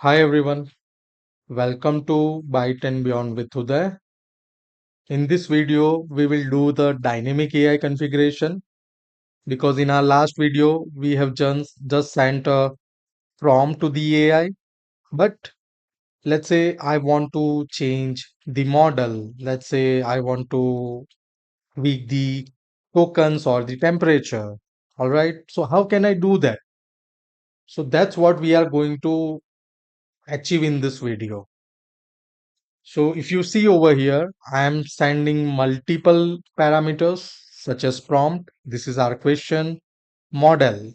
Hi everyone, welcome to Byte and Beyond with Uday. In this video, we will do the dynamic AI configuration because in our last video, we have just sent a prompt to the AI. But let's say I want to change the model. Let's say I want to tweak the tokens or the temperature. All right. So how can I do that? So that's what we are going to achieve in this video. So if you see over here, I am sending multiple parameters such as prompt. This is our question model.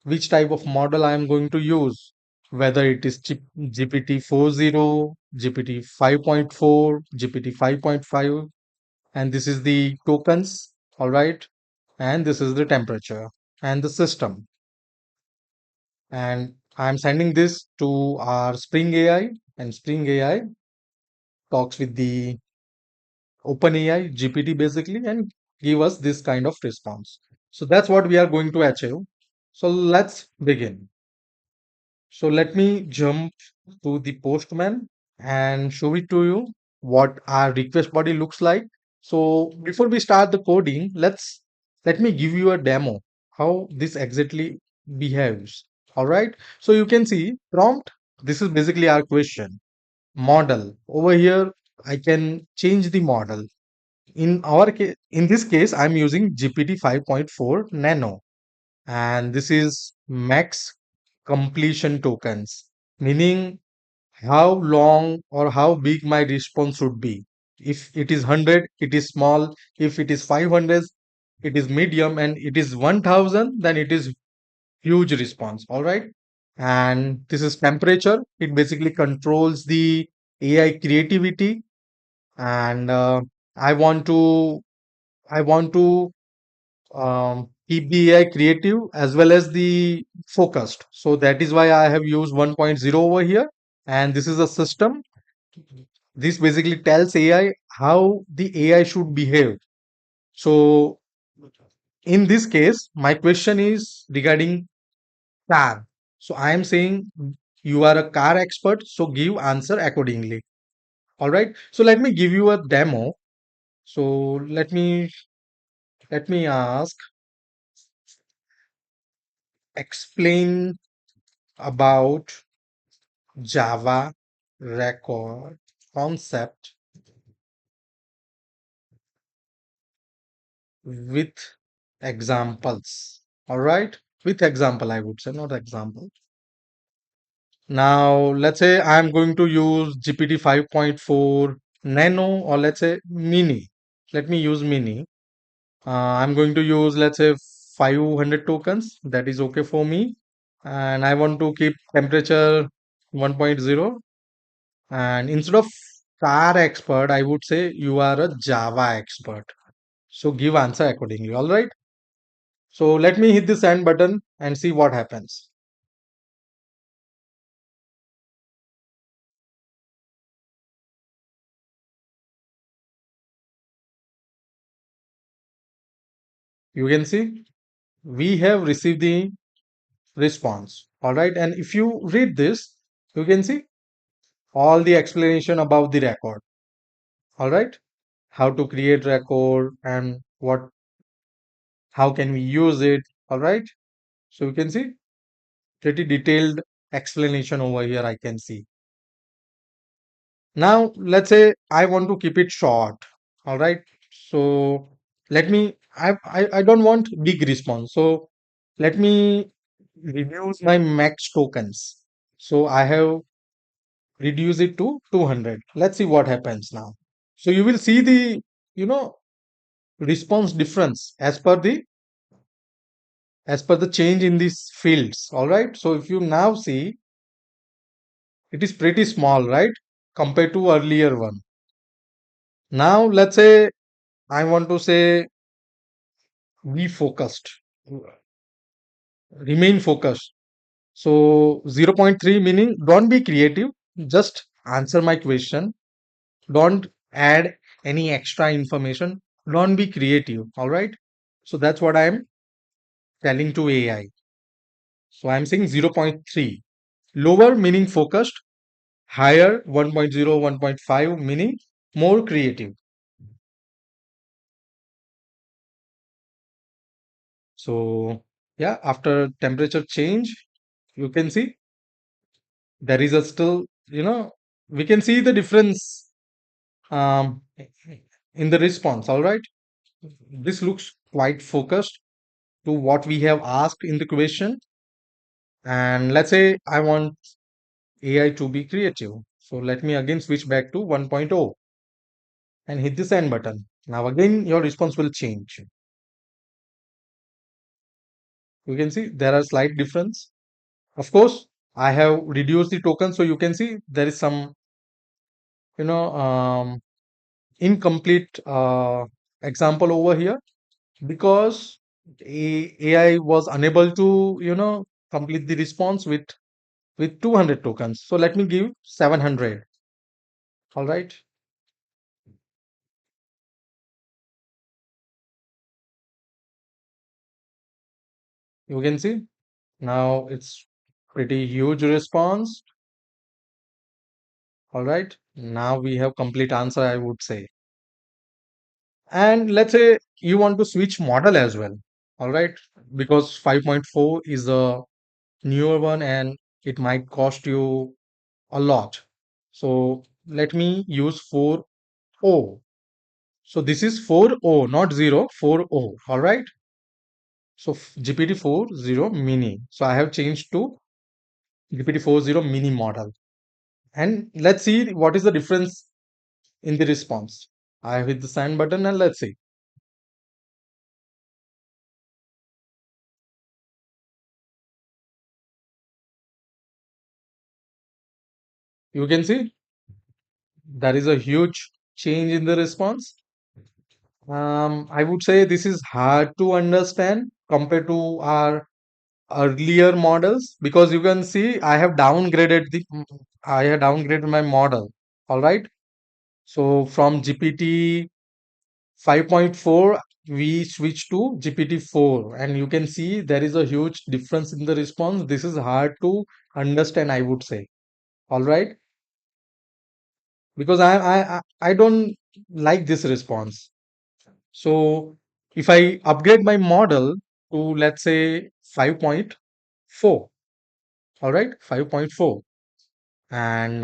Which type of model I am going to use? Whether it is GPT-4.0, GPT 5.4, GPT 5.5, and this is the tokens. All right. And this is the temperature and the system. And I'm sending this to our Spring AI, and Spring AI talks with the OpenAI GPT basically and give us this kind of response. So that's what we are going to achieve. So let's begin. So let me jump to the Postman and show it to you what our request body looks like. So before we start the coding, let me give you a demo how this exactly behaves. All right. So you can see prompt. This is basically our question model. Over here, I can change the model. In this case, I'm using GPT 5.4 Nano, and this is max completion tokens, meaning how long or how big my response should be. If it is 100, it is small. If it is 500, it is medium, and it is 1000, then it is huge response. All right. And this is temperature. It basically controls the AI creativity, and I want to I want to keep the AI creative as well as the focused. So that is why I have used 1.0 over here. And this is a system. This basically tells AI how the AI should behave. So in this case, my question is regarding car. So I am saying you are a car expert, so give answer accordingly. All right. So let me give you a demo. So let me ask explain about Java record concept with examples. All right, with example, I would say, not example. Now, let's say I'm going to use GPT 5.4 Nano or let's say Mini. Let me use Mini. I'm going to use, let's say, 500 tokens. That is okay for me. And I want to keep temperature 1.0. And instead of car expert, I would say you are a Java expert. So give answer accordingly. All right. So let me hit the send button and see what happens. You can see we have received the response. All right. And if you read this, you can see all the explanation about the record. All right. How to create record and how can we use it. All right. So you can see pretty detailed explanation over here. I can see. Now, let's say I want to keep it short. All right. So I don't want big response. So let me reduce my max tokens. So I have reduced it to 200. Let's see what happens now. So you will see the, you know, response difference as per the change in these fields. All right. So if you now see, it is pretty small, right? Compared to earlier one. Now let's say I want to say be focused, remain focused. So 0.3 meaning don't be creative, just answer my question, don't add any extra information, don't be creative. All right. So that's what I am telling to AI. So I'm saying 0.3. Lower meaning focused, higher 1.0, 1.5 meaning more creative. So yeah, after temperature change, you can see there is a still, we can see the difference um, in the response. All right. This looks quite focused to what we have asked in the question. And let's say I want AI to be creative. So let me again switch back to 1.0 and hit the send button. Now again, your response will change. You can see there are slight difference. Of course, I have reduced the token, so you can see there is some, you know, incomplete example over here because AI was unable to, complete the response with 200 tokens. So let me give 700. All right. You can see now it's pretty huge response. All right. Now we have complete answer, I would say. And let's say you want to switch model as well. All right. Because 5.4 is a newer one and it might cost you a lot. So let me use 4O. So this is 4O, not 0, 4O. All right. So GPT-4.0 mini. So I have changed to GPT-4.0 mini model. And let's see what is the difference in the response. I have hit the send button and let's see. You can see there is a huge change in the response. I would say this is hard to understand compared to our earlier models because you can see I have downgraded my model. All right. So from GPT 5.4 we switch to GPT-4 and you can see there is a huge difference in the response. This is hard to understand, I would say. All right, because I don't like this response. So if I upgrade my model to let's say 5.4, all right, 5.4, and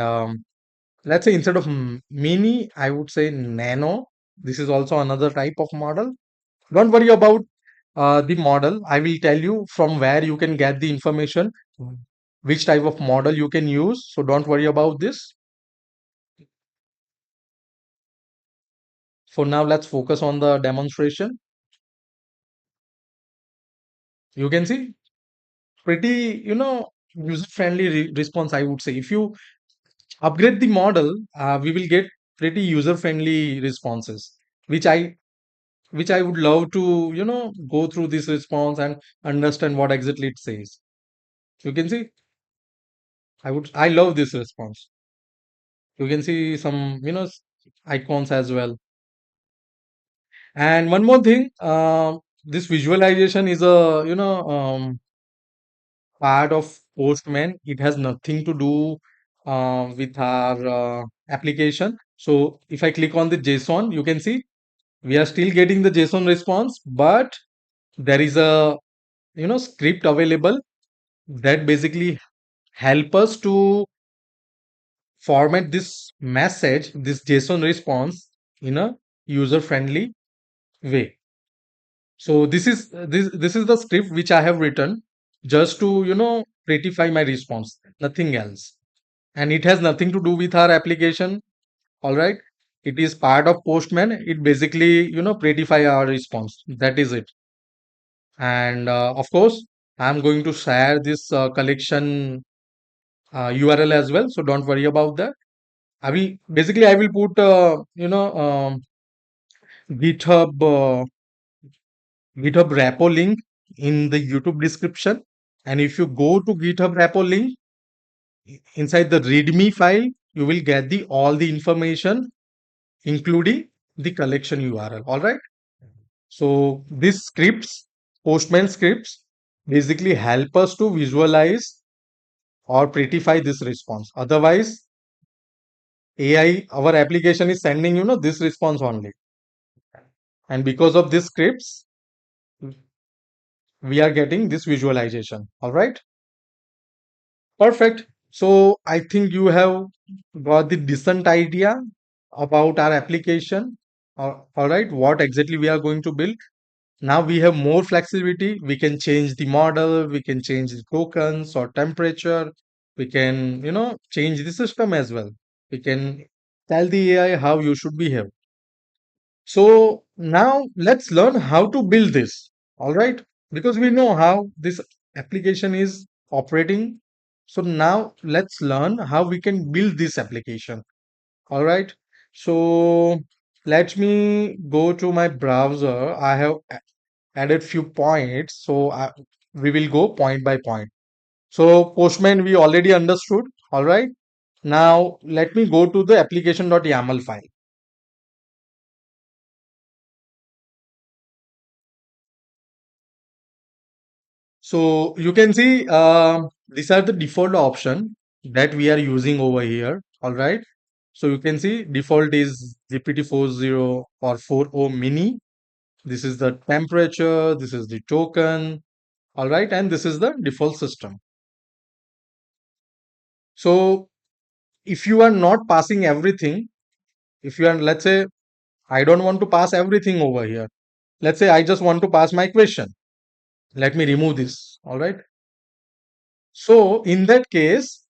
let's say instead of mini, I would say nano. This is also another type of model. Don't worry about the model. I will tell you from where you can get the information, which type of model you can use. So don't worry about this. For now, let's focus on the demonstration. You can see pretty, user-friendly response, I would say. If you upgrade the model, we will get pretty user-friendly responses, which I would love to, go through this response and understand what exactly it says. You can see, I love this response. You can see some, icons as well. And one more thing, this visualization is a, part of Postman. It has nothing to do with our application. So if I click on the JSON, you can see we are still getting the JSON response, but there is a, script available that basically help us to format this message, this JSON response in a user friendly way. So this is the script which I have written just to prettify my response, nothing else. And it has nothing to do with our application. All right, it is part of Postman. It basically prettify our response. That is it. And of course, I'm going to share this collection URL as well. So don't worry about that. I will put GitHub GitHub repo link in the YouTube description. And if you go to GitHub repo link inside the README file, you will get the all the information, including the collection URL. All right. So these scripts, Postman scripts, basically help us to visualize or prettify this response. Otherwise, AI, our application is sending, this response only. And because of these scripts, we are getting this visualization. All right. Perfect. So I think you have got the decent idea about our application. All right. What exactly we are going to build. Now we have more flexibility. We can change the model. We can change the tokens or temperature. We can, change the system as well. We can tell the AI how you should behave. So now let's learn how to build this. All right. Because we know how this application is operating. So now let's learn how we can build this application. All right. So let me go to my browser. I have added few points. So we will go point by point. So Postman we already understood. All right. Now let me go to the application.yaml file. So you can see these are the default option that we are using over here. All right. So you can see default is GPT-40 or 40 mini. This is the temperature. This is the token. All right. And this is the default system. So if you are not passing everything, if you are, let's say, I don't want to pass everything over here. Let's say I just want to pass my question. Let me remove this. All right. So in that case,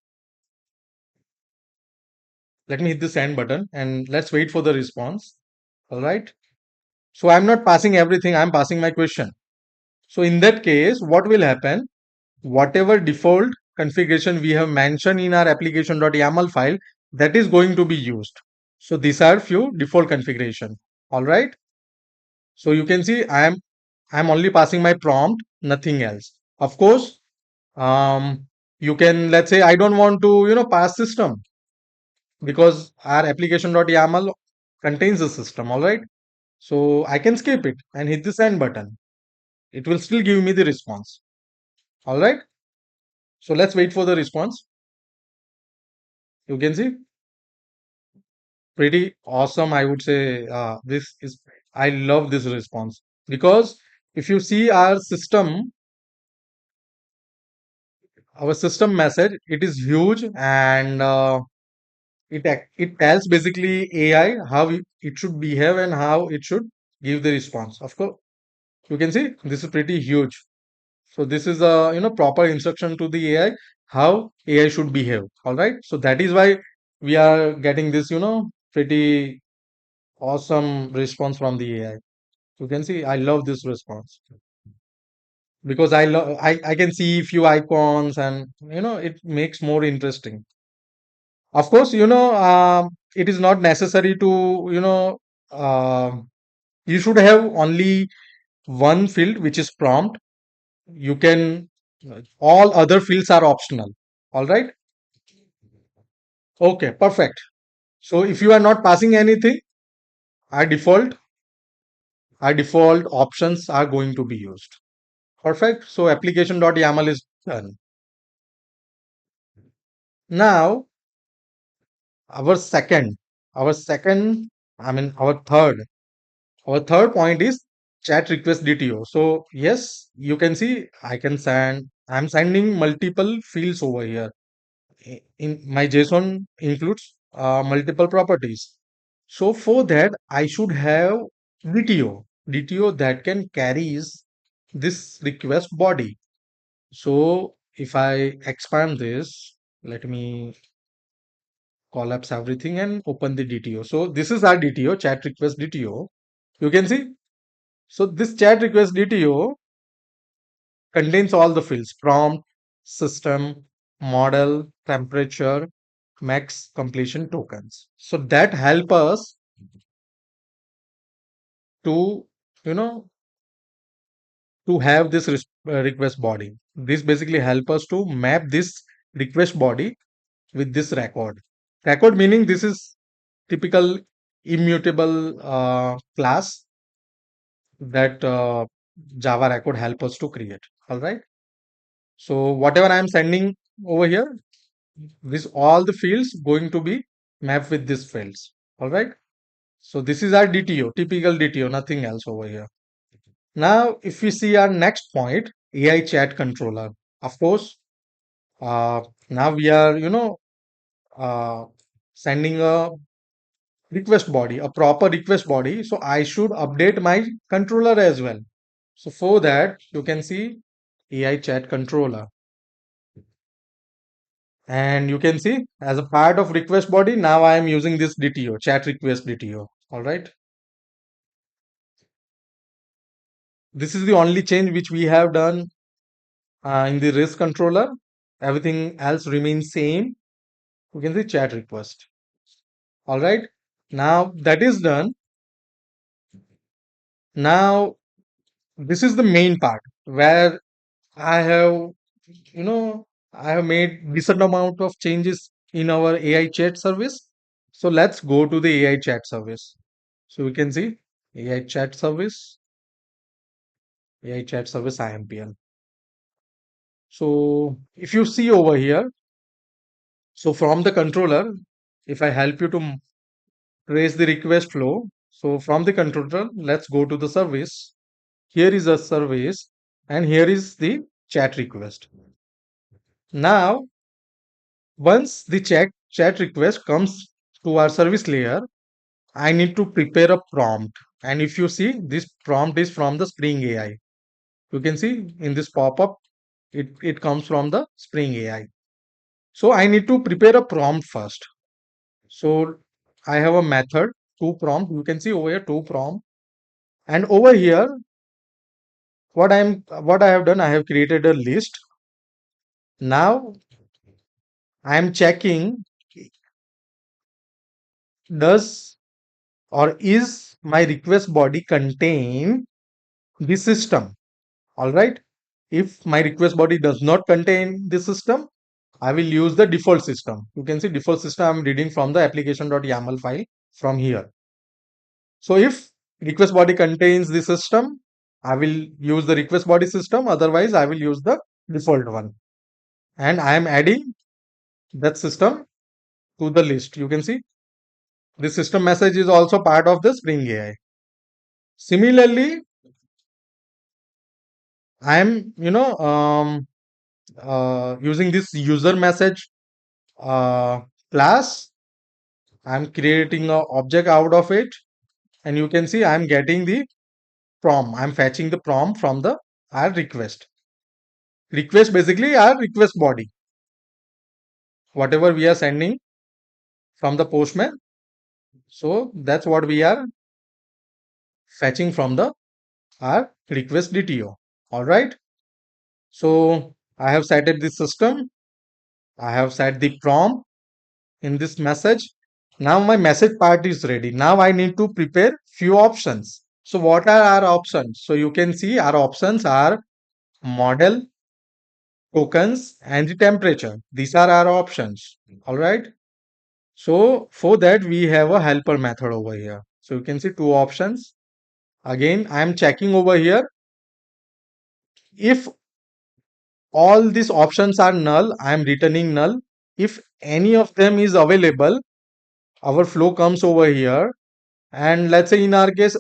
let me hit the send button and let's wait for the response. All right. So I'm not passing everything, I'm passing my question. So in that case, what will happen? Whatever default configuration we have mentioned in our application.yaml file, that is going to be used. So these are few default configuration. All right. So you can see I'm only passing my prompt, nothing else. Of course, um, you can, let's say I don't want to, pass system because our application.yaml contains the system. All right. So I can skip it and hit the send button. It will still give me the response. All right. So let's wait for the response. You can see pretty awesome. I would say this is, I love this response because if you see our system message, it is huge and it tells basically AI how it should behave and how it should give the response. Of course, you can see this is pretty huge. So this is a proper instruction to the AI how AI should behave. All right. So that is why we are getting this pretty awesome response from the AI. You can see I love this response because I can see few icons and it makes more interesting. Of course, it is not necessary to you should have only one field which is prompt. You can all other fields are optional. All right. Okay, perfect. So if you are not passing anything, our default options are going to be used. Perfect. So application.yaml is done. Now our second, our second, I mean our third point is chat request DTO. So yes, you can see I'm sending multiple fields over here. In my JSON includes multiple properties. So for that, I should have DTO that can carries this request body. So if I expand this, let me collapse everything and open the DTO. So this is our DTO, chat request DTO. You can see. So this chat request DTO contains all the fields: prompt, system, model, temperature, max completion tokens. So that help us to you know to have this request body. This basically help us to map this request body with this record meaning this is typical immutable class that Java record help us to create. All right. So whatever I am sending over here, This all the fields going to be mapped with these fields. All right. So this is our DTO, typical DTO, nothing else over here. Now, if we see our next point, AI chat controller. Of course, uh, now we are, uh, sending a request body, a proper request body. So I should update my controller as well. So for that, you can see AI chat controller. And you can see as a part of request body, now I am using this DTO, chat request DTO. All right. This is the only change which we have done in the REST controller. Everything else remains same. You can see chat request. All right. Now that is done. Now this is the main part where I have, you know, I have made decent amount of changes in our AI chat service. So let's go to the AI chat service. So we can see AI chat service, AI chat service IMPL. So if you see over here, so from the controller, if I help you to trace the request flow, so from the controller, let's go to the service. Here is a service, and here is the chat request. Now, once the chat request comes to our service layer, I need to prepare a prompt. And if you see, this prompt is from the Spring AI. You can see in this pop-up, it comes from the Spring AI. So I need to prepare a prompt first. So I have a method, to prompt. You can see over here, to prompt. And over here, what I have done, I have created a list. Now I am checking, does or is my request body contain the system? All right. If my request body does not contain the system, I will use the default system. You can see default system I'm reading from the application.yaml file from here. So if request body contains the system, I will use the request body system. Otherwise, I will use the default one. And I am adding that system to the list. You can see the system message is also part of the Spring AI. Similarly, I am, using this user message class. I'm creating an object out of it, and you can see I'm getting the prompt. I'm fetching the prompt from the our request. Request basically our request body. Whatever we are sending from the postman, so that's what we are fetching from the our request DTO. All right. So I have set the system. I have set the prompt in this message. Now my message part is ready. Now I need to prepare few options. So what are our options? So you can see our options are model, tokens, and the temperature. These are our options. All right. So for that we have a helper method over here. So you can see two options. Again, I am checking over here. If all these options are null, I am returning null. If any of them is available, our flow comes over here. And let's say in our case,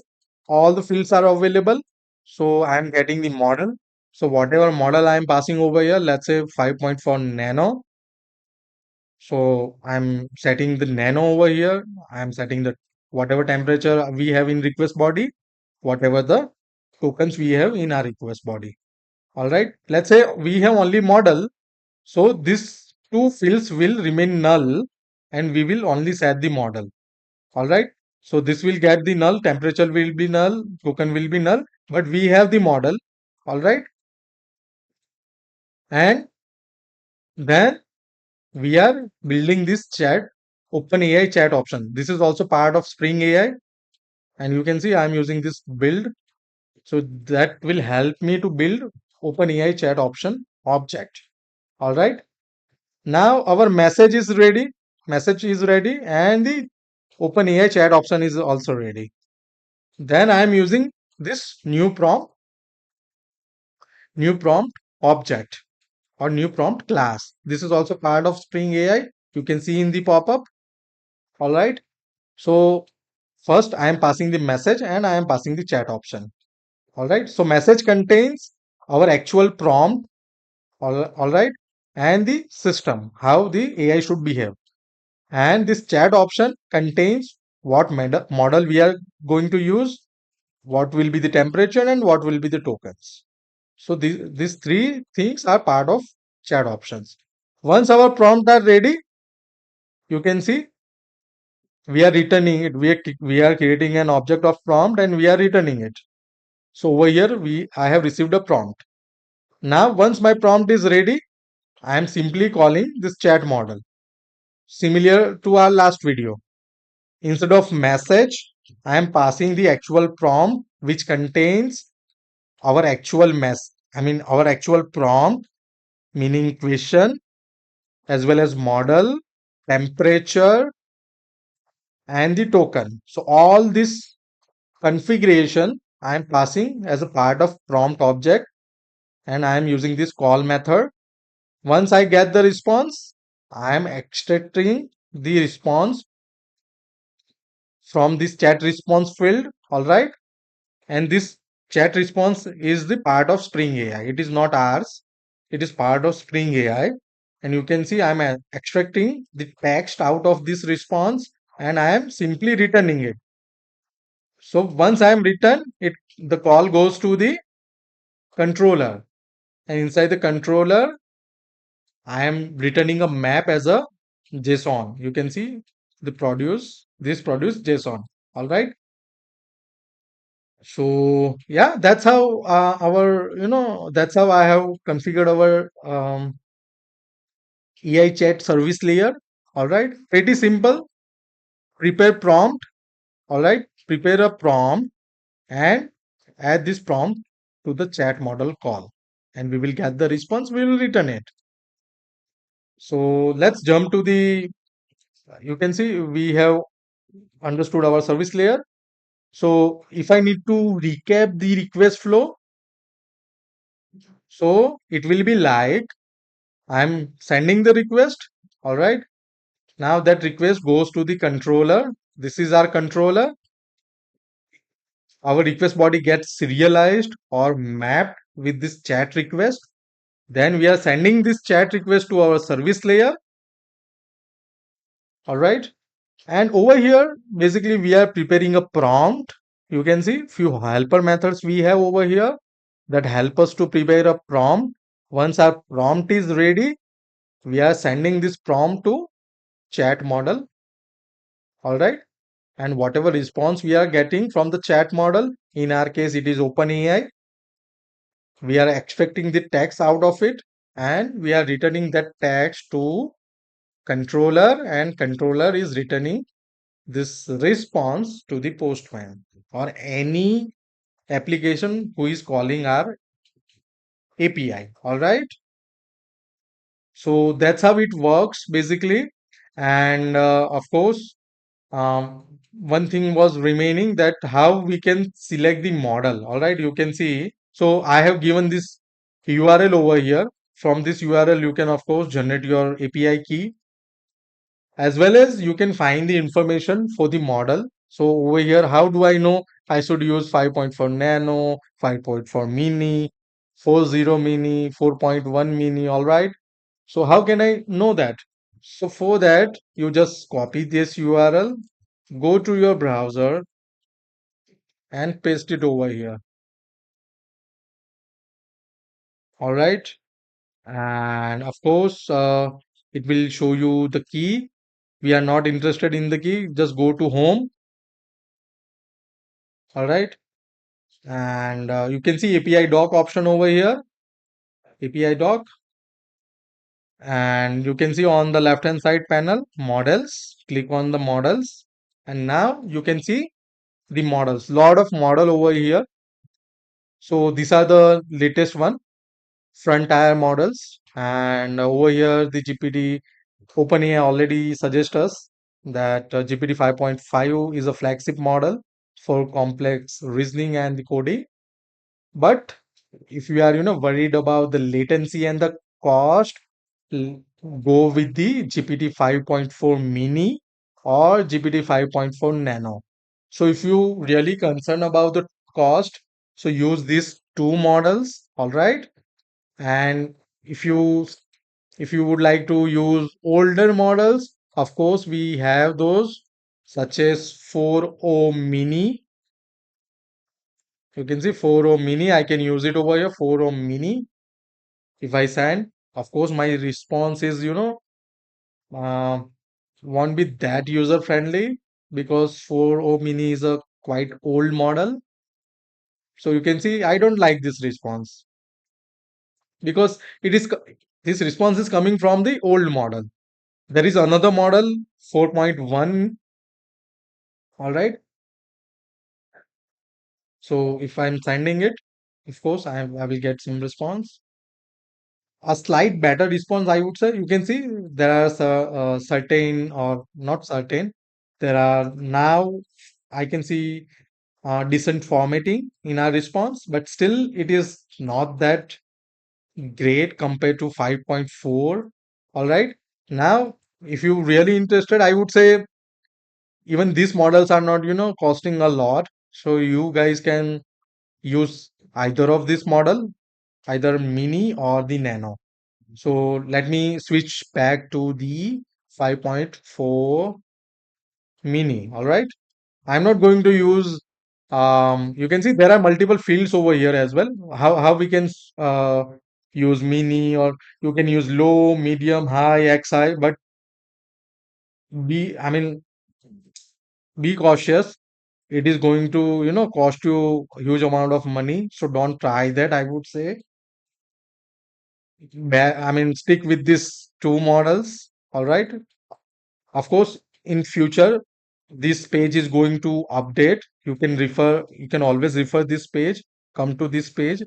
all the fields are available. So I am getting the model. So whatever model I am passing over here, let's say 5.4 nano. So I'm setting the nano over here. I'm setting the whatever temperature we have in request body, whatever the tokens we have in our request body. All right. Let's say we have only model. So these two fields will remain null and we will only set the model. All right. So this will get the null, temperature will be null, token will be null, but we have the model. All right. And then we are building this chat, OpenAI chat option. This is also part of Spring AI. And you can see I'm using this build. So that will help me to build OpenAI chat option object. All right. Now our message is ready. Message is ready and the OpenAI chat option is also ready. Then I am using this new prompt object. or new prompt class. This is also part of Spring AI. You can see in the pop-up. All right. So first I am passing the message and I am passing the chat option. All right. So message contains our actual prompt. All right. And the system, how the AI should behave. And this chat option contains what model we are going to use, what will be the temperature, and what will be the tokens. So these three things are part of chat options. Once our prompts are ready, you can see we are returning it. We are creating an object of prompt and we are returning it. So over here I have received a prompt. Now once my prompt is ready, I am simply calling this chat model, similar to our last video. Instead of message, I am passing the actual prompt which contains our actual our actual prompt, meaning question, as well as model, temperature, and the token. So all this configuration I am passing as a part of prompt object, and I am using this call method. Once I get the response, I am extracting the response from this chat response field. All right. And this chat response is the part of Spring AI. It is not ours. It is part of Spring AI. And you can see I'm extracting the text out of this response and I am simply returning it. So once I am returned, the call goes to the controller. And inside the controller, I am returning a map as a JSON. You can see this produce JSON. All right. So yeah, that's how that's how I have configured our AI chat service layer. All right, pretty simple. Prepare prompt. All right, prepare a prompt and add this prompt to the chat model call, and we will get the response. We will return it. So let's jump to the. You can see we have understood our service layer. So if I need to recap the request flow, so it will be like I'm sending the request. All right. Now that request goes to the controller. This is our controller. Our request body gets serialized or mapped with this chat request. Then we are sending this chat request to our service layer. All right. And over here, basically, we are preparing a prompt. You can see few helper methods we have over here that help us to prepare a prompt. Once our prompt is ready, we are sending this prompt to chat model. All right. And whatever response we are getting from the chat model, in our case it is OpenAI, we are extracting the text out of it and we are returning that text to controller, and controller is returning this response to the postman or any application who is calling our API. All right. So that's how it works basically. And of course, one thing was remaining, that how we can select the model. All right, you can see. So I have given this URL over here. From this URL, you can of course generate your API key, as well as you can find the information for the model. So over here, how do I know I should use 5.4 nano, 5.4 mini, 4.0 mini, 4.1 mini? All right. So how can I know that? So for that, you just copy this URL, go to your browser and paste it over here. All right. And of course, it will show you the key. We are not interested in the key. Just go to home. All right. And you can see API doc option over here. API doc. And you can see on the left hand side panel, models. Click on the models. And now you can see the models. Lot of model over here. So these are the latest one, frontier models. And over here, the GPT OpenAI already suggests us that GPT 5.5 is a flagship model for complex reasoning and the coding. But if you are worried about the latency and the cost, l- go with the GPT 5.4 mini or GPT 5.4 nano. So if you really concerned about the cost, so use these two models, all right? And if you if you would like to use older models, of course we have those such as 4o mini. You can see 4o mini. I can use it over here, 4o mini. If I send, of course my response is, uh, won't be that user friendly because 4o mini is a quite old model. So you can see I don't like this response because this response is coming from the old model. There is another model 4.1. All right. So if I'm sending it, of course I will get some response. A slight better response, I would say. You can see there are certain or not certain. There are now I can see decent formatting in our response, but still it is not that great compared to 5.4. All right. Now, if you really interested, I would say even these models are not, costing a lot. So you guys can use either of this model, either mini or the nano. So let me switch back to the 5.4 mini. All right. I'm not going to use, you can see there are multiple fields over here as well. How we can use mini, or you can use low, medium, high, XI, but I mean, be cautious. It is going to, cost you a huge amount of money. So don't try that, I would say. I mean, stick with these two models. All right. Of course, in future, this page is going to update. You can always refer this page, come to this page,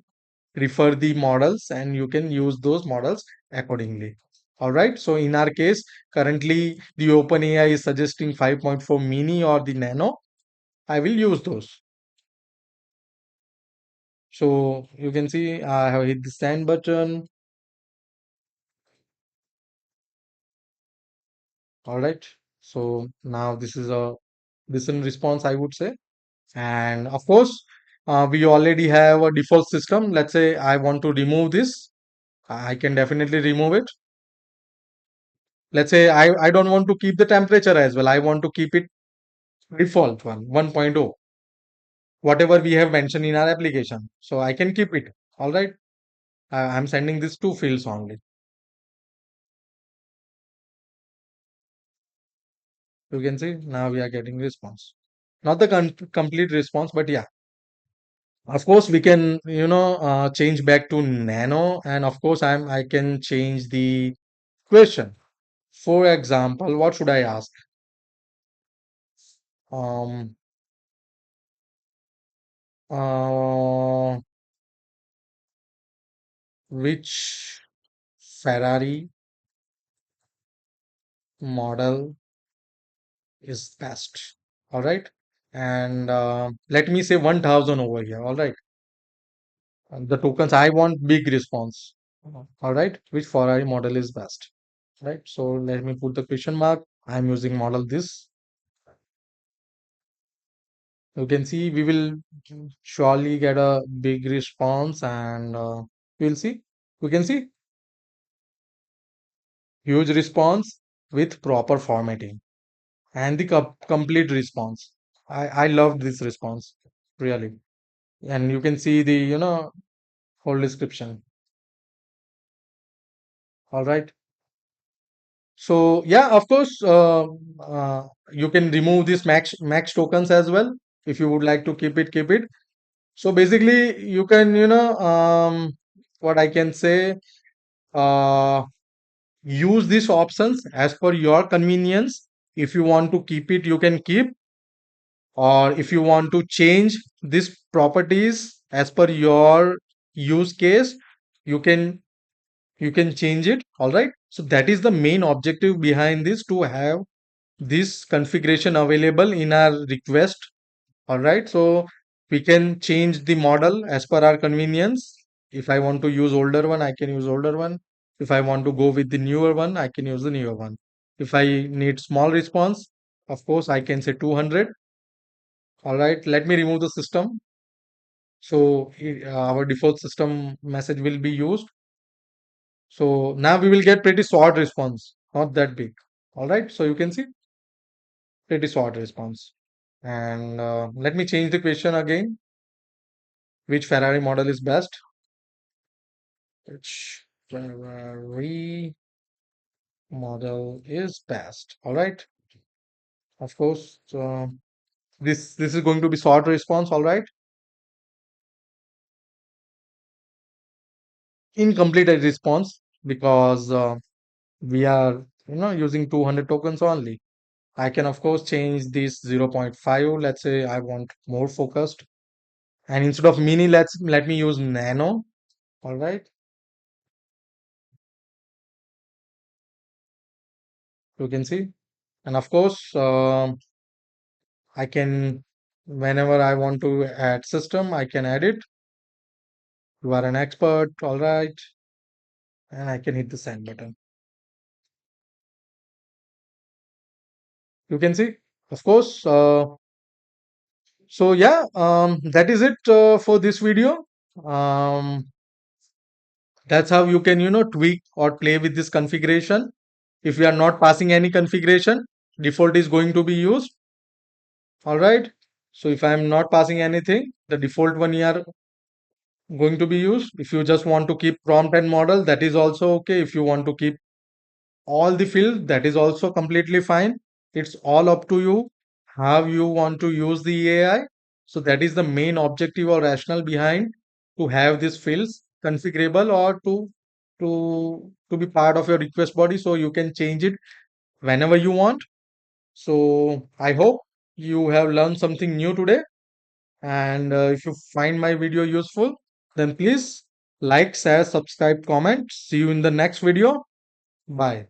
refer the models, and you can use those models accordingly. All right. So in our case, currently the OpenAI is suggesting 5.4 mini or the nano. I will use those. So you can see I have hit the send button. All right. So now this is a decent response, I would say. And of course, we already have a default system. Let's say I want to remove this. I can definitely remove it. Let's say I don't want to keep the temperature as well. I want to keep it default one, 1.0, whatever we have mentioned in our application. So I can keep it. All right. I'm sending this two fields only. You can see now we are getting response. Not the complete response, but yeah. Of course, we can, change back to nano, and of course, I can change the question. For example, what should I ask? Um, uh, which Ferrari model is best? All right. And let me say 1000 over here. All right. And the tokens, I want big response. All right. Which Ferrari model is best? Right. So let me put the question mark. I'm using model this. You can see we will surely get a big response, and we'll see. We can see huge response with proper formatting and the complete response. I loved this response really, and you can see the whole description. All right. So yeah, of course, you can remove this max tokens as well if you would like to keep it. Keep it. So basically, you can what I can say. Uh, Use these options as per your convenience. If you want to keep it, you can keep, or if you want to change these properties as per your use case, you can change it. All right. So that is the main objective behind this, to have this configuration available in our request. All right. So we can change the model as per our convenience. If I want to use older one, I can use older one. If I want to go with the newer one, I can use the newer one. If I need small response, of course, I can say 200. All right, let me remove the system. So our default system message will be used. So now we will get pretty short response, not that big. All right, so you can see pretty short response. And let me change the question again. Which Ferrari model is best? Which Ferrari model is best? All right, of course. This is going to be short response. All right, incomplete response because we are using 200 tokens only. I can of course change this 0.5. Let's say I want more focused, and instead of mini, let me use nano. All right, you can see, and of course I can, whenever I want to add system, I can add it. You are an expert, all right, and I can hit the send button. You can see, of course. So yeah, that is it for this video. Um, that's how you can tweak or play with this configuration. If we are not passing any configuration, default is going to be used. All right. So if I am not passing anything, the default one you are going to be used. If you just want to keep prompt and model, that is also okay. If you want to keep all the fields, that is also completely fine. It's all up to you how you want to use the AI. So that is the main objective or rationale behind to have these fields configurable or to be part of your request body, so you can change it whenever you want. So I hope you have learned something new today. And if you find my video useful, then please like, share, subscribe, comment. See you in the next video. Bye.